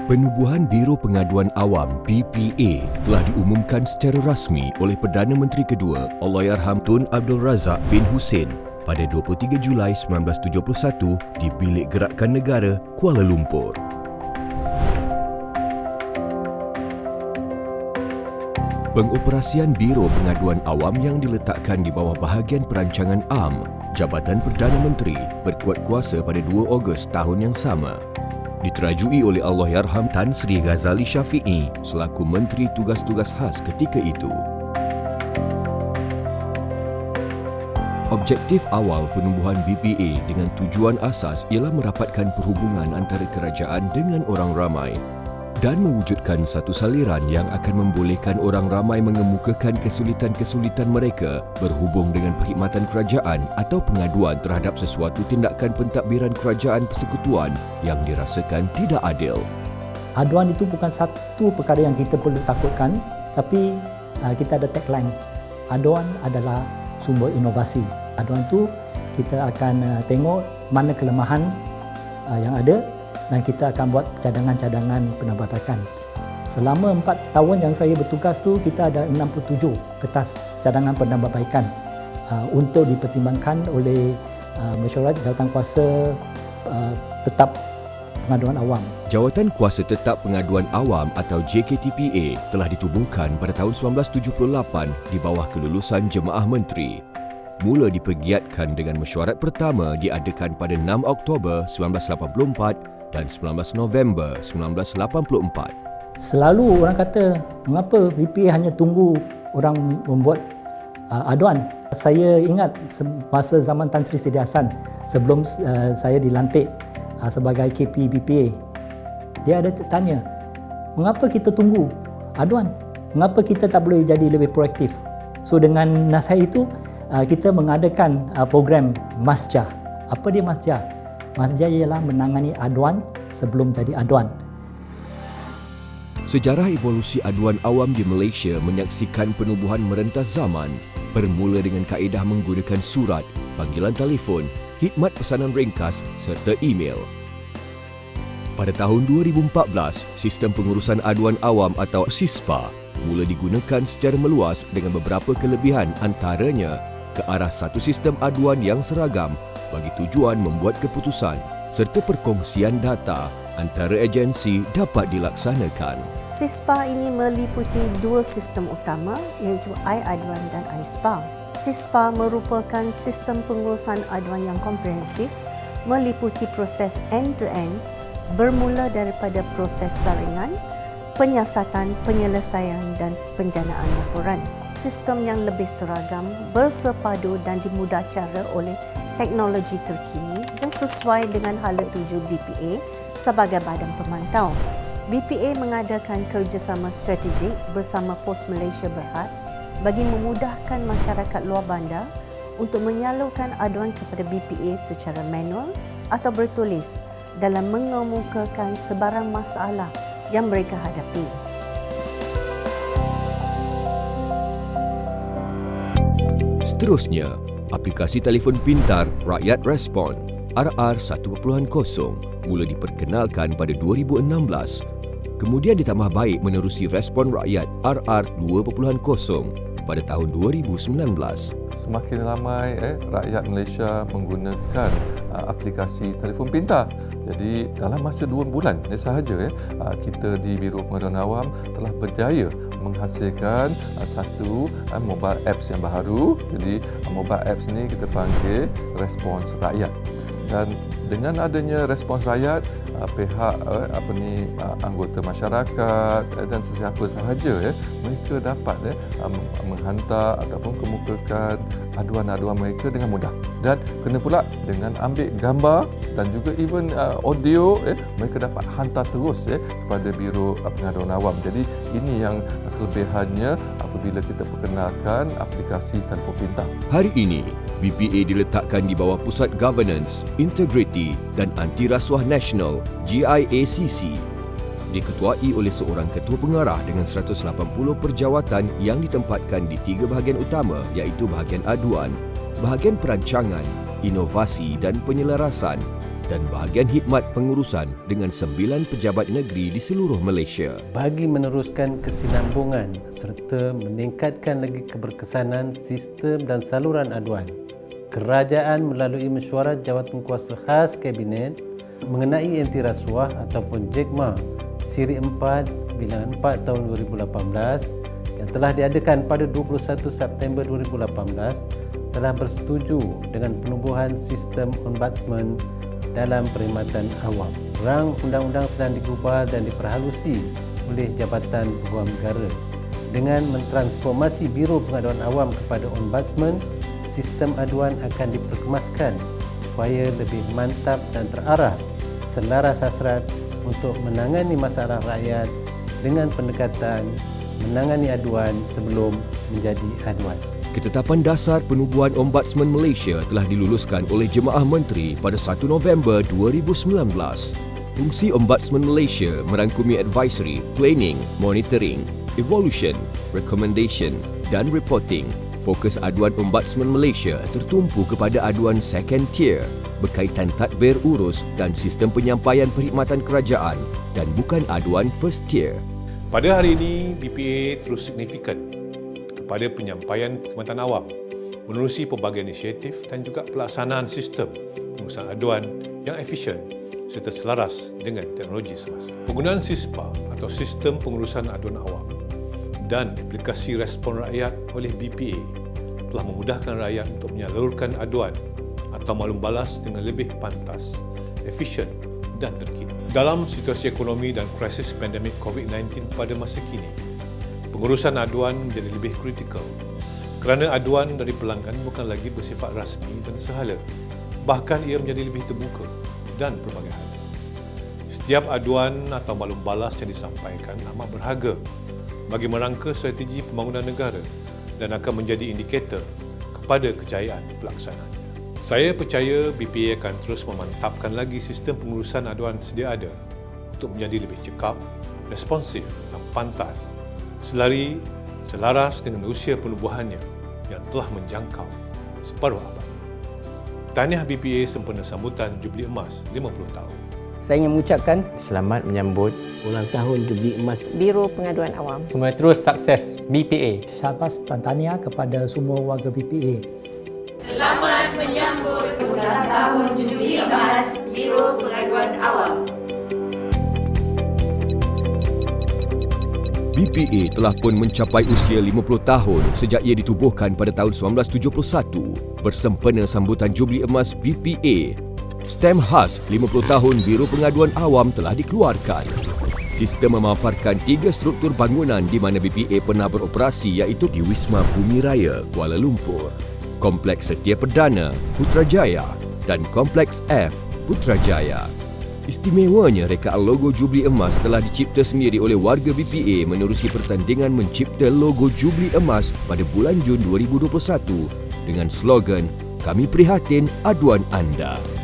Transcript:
Penubuhan Biro Pengaduan Awam BPA telah diumumkan secara rasmi oleh Perdana Menteri kedua Allahyarham Tun Abdul Razak bin Hussein pada 23 Julai 1971 di Bilik Gerakan Negara, Kuala Lumpur. Pengoperasian Biro Pengaduan Awam yang diletakkan di bawah bahagian perancangan AM, Jabatan Perdana Menteri berkuat kuasa pada 2 Ogos tahun yang sama. Diterajui oleh Allahyarham Tan Sri Ghazali Syafi'i selaku Menteri Tugas-Tugas Khas ketika itu. Objektif awal penubuhan BPA dengan tujuan asas ialah merapatkan perhubungan antara kerajaan dengan orang ramai dan mewujudkan satu saliran yang akan membolehkan orang ramai mengemukakan kesulitan-kesulitan mereka berhubung dengan perkhidmatan kerajaan atau pengaduan terhadap sesuatu tindakan pentadbiran kerajaan persekutuan yang dirasakan tidak adil. Aduan itu bukan satu perkara yang kita perlu takutkan, tapi kita ada tagline. Aduan adalah sumber inovasi. Aduan itu kita akan tengok mana kelemahan yang ada dan kita akan buat cadangan-cadangan penambahbaikan. Selama 4 tahun yang saya bertugas tu, kita ada 67 kertas cadangan penambahbaikan untuk dipertimbangkan oleh Mesyuarat Jawatan Kuasa Tetap Pengaduan Awam. Jawatan Kuasa Tetap Pengaduan Awam atau JKTPA telah ditubuhkan pada tahun 1978 di bawah kelulusan Jemaah Menteri. Mula dipergiatkan dengan mesyuarat pertama diadakan pada 6 Oktober 1984 dan 19 November 1984. Selalu orang kata, mengapa BPA hanya tunggu orang membuat aduan? Saya ingat masa zaman Tan Sri Sidi Hassan, sebelum saya dilantik sebagai KP BPA, dia ada tanya, mengapa kita tunggu aduan? Mengapa kita tak boleh jadi lebih proaktif? So dengan nasihat itu, kita mengadakan program Masjah. Apa dia Masjah? Masjah ialah menangani aduan sebelum jadi aduan. Sejarah evolusi aduan awam di Malaysia menyaksikan penubuhan merentas zaman, bermula dengan kaedah menggunakan surat, panggilan telefon, khidmat pesanan ringkas serta email. Pada tahun 2014, sistem pengurusan aduan awam atau SISPA mula digunakan secara meluas dengan beberapa kelebihan, antaranya ke arah satu sistem aduan yang seragam bagi tujuan membuat keputusan serta perkongsian data antara agensi dapat dilaksanakan. SISPA ini meliputi 2 sistem utama iaitu iAduan dan iSPA. SISPA merupakan sistem pengurusan aduan yang komprehensif meliputi proses end-to-end bermula daripada proses saringan, penyiasatan, penyelesaian dan penjanaan laporan. Sistem yang lebih seragam, bersepadu dan dimudah cara oleh teknologi terkini dan sesuai dengan hala tuju BPA sebagai badan pemantau. BPA mengadakan kerjasama strategik bersama Pos Malaysia Berhad bagi memudahkan masyarakat luar bandar untuk menyalurkan aduan kepada BPA secara manual atau bertulis dalam mengemukakan sebarang masalah yang mereka hadapi. Seterusnya, aplikasi telefon pintar Rakyat Respon RR 1.0 mula diperkenalkan pada 2016. Kemudian ditambah baik menerusi Respon Rakyat RR 2.0 pada tahun 2019. Semakin ramai rakyat Malaysia menggunakan aplikasi telefon pintar. Jadi dalam masa 2 bulan sahaja kita di Biro Pengaduan Awam telah berjaya menghasilkan satu mobile apps yang baru. Jadi mobile apps ni kita panggil Respons Rakyat. Dan dengan adanya Respons Rakyat, pihak anggota masyarakat dan sesiapa sahaja mereka dapat menghantar ataupun kemukakan aduan-aduan mereka dengan mudah. Dan kena pula dengan ambil gambar dan juga even audio mereka dapat hantar terus kepada Biro Pengaduan Awam. Jadi ini yang kelebihannya apabila kita perkenalkan aplikasi telefon pintar. Hari ini, BPA diletakkan di bawah Pusat Governance, Integriti dan Anti Rasuah Nasional GIACC. Diketuai oleh seorang ketua pengarah dengan 180 perjawatan yang ditempatkan di 3 bahagian utama iaitu bahagian aduan, bahagian perancangan, inovasi dan penyelarasan dan bahagian khidmat pengurusan dengan 9 pejabat negeri di seluruh Malaysia. Bagi meneruskan kesinambungan serta meningkatkan lagi keberkesanan sistem dan saluran aduan, kerajaan melalui mesyuarat jawatankuasa khas Kabinet mengenai anti rasuah ataupun JEGMA Siri 4 bilangan 4 tahun 2018 yang telah diadakan pada 21 September 2018 telah bersetuju dengan penubuhan sistem ombudsman dalam perkhidmatan awam. Rang undang-undang sedang digubal dan diperhalusi oleh Jabatan Peguam Negara. Dengan mentransformasi Biro Pengaduan Awam kepada ombudsman, sistem aduan akan diperkemaskan supaya lebih mantap dan terarah selaras hasrat untuk menangani masalah rakyat dengan pendekatan menangani aduan sebelum menjadi aduan. Ketetapan dasar penubuhan Ombudsman Malaysia telah diluluskan oleh Jemaah Menteri pada 1 November 2019. Fungsi Ombudsman Malaysia merangkumi advisory, planning, monitoring, evolution, recommendation dan reporting. Fokus aduan Ombudsman Malaysia tertumpu kepada aduan second tier berkaitan tadbir urus dan sistem penyampaian perkhidmatan kerajaan dan bukan aduan first tier. Pada hari ini, BPA terus signifikan kepada penyampaian perkhidmatan awam menerusi pelbagai inisiatif dan juga pelaksanaan sistem pengurusan aduan yang efisien serta selaras dengan teknologi semasa. Penggunaan SISPA atau Sistem Pengurusan Aduan Awam dan aplikasi respon rakyat oleh BPA telah memudahkan rakyat untuk menyalurkan aduan atau maklum balas dengan lebih pantas, efisien dan terkini. Dalam situasi ekonomi dan krisis pandemik COVID-19 pada masa kini, pengurusan aduan menjadi lebih kritikal kerana aduan dari pelanggan bukan lagi bersifat rasmi dan sehala, bahkan ia menjadi lebih terbuka dan pelbagai hal. Setiap aduan atau maklum balas yang disampaikan amat berharga bagi merangka strategi pembangunan negara dan akan menjadi indikator kepada kejayaan pelaksanaan. Saya percaya BPA akan terus memantapkan lagi sistem pengurusan aduan sedia ada untuk menjadi lebih cekap, responsif dan pantas, selaras dengan usia penubuhannya yang telah menjangkau separuh abad. Tahniah BPA sempena sambutan Jubli Emas 50 tahun. Saya ingin mengucapkan selamat menyambut ulang tahun Jubli Emas Biro Pengaduan Awam. Semoga terus sukses BPA. Syabas dan tahniah kepada semua warga BPA. Selamat menyambut ulang tahun Jubli Emas Biro Pengaduan Awam. BPA telah pun mencapai usia 50 tahun sejak ia ditubuhkan pada tahun 1971 bersempena sambutan Jubli Emas BPA. Stem khas 50 tahun Biro Pengaduan Awam telah dikeluarkan. Sistem memaparkan 3 struktur bangunan di mana BPA pernah beroperasi iaitu di Wisma Bumi Raya, Kuala Lumpur, Kompleks Setia Perdana, Putrajaya dan Kompleks F, Putrajaya. Istimewanya rekaan logo Jubli Emas telah dicipta sendiri oleh warga BPA menerusi pertandingan mencipta logo Jubli Emas pada bulan Jun 2021 dengan slogan "Kami Prihatin Aduan Anda".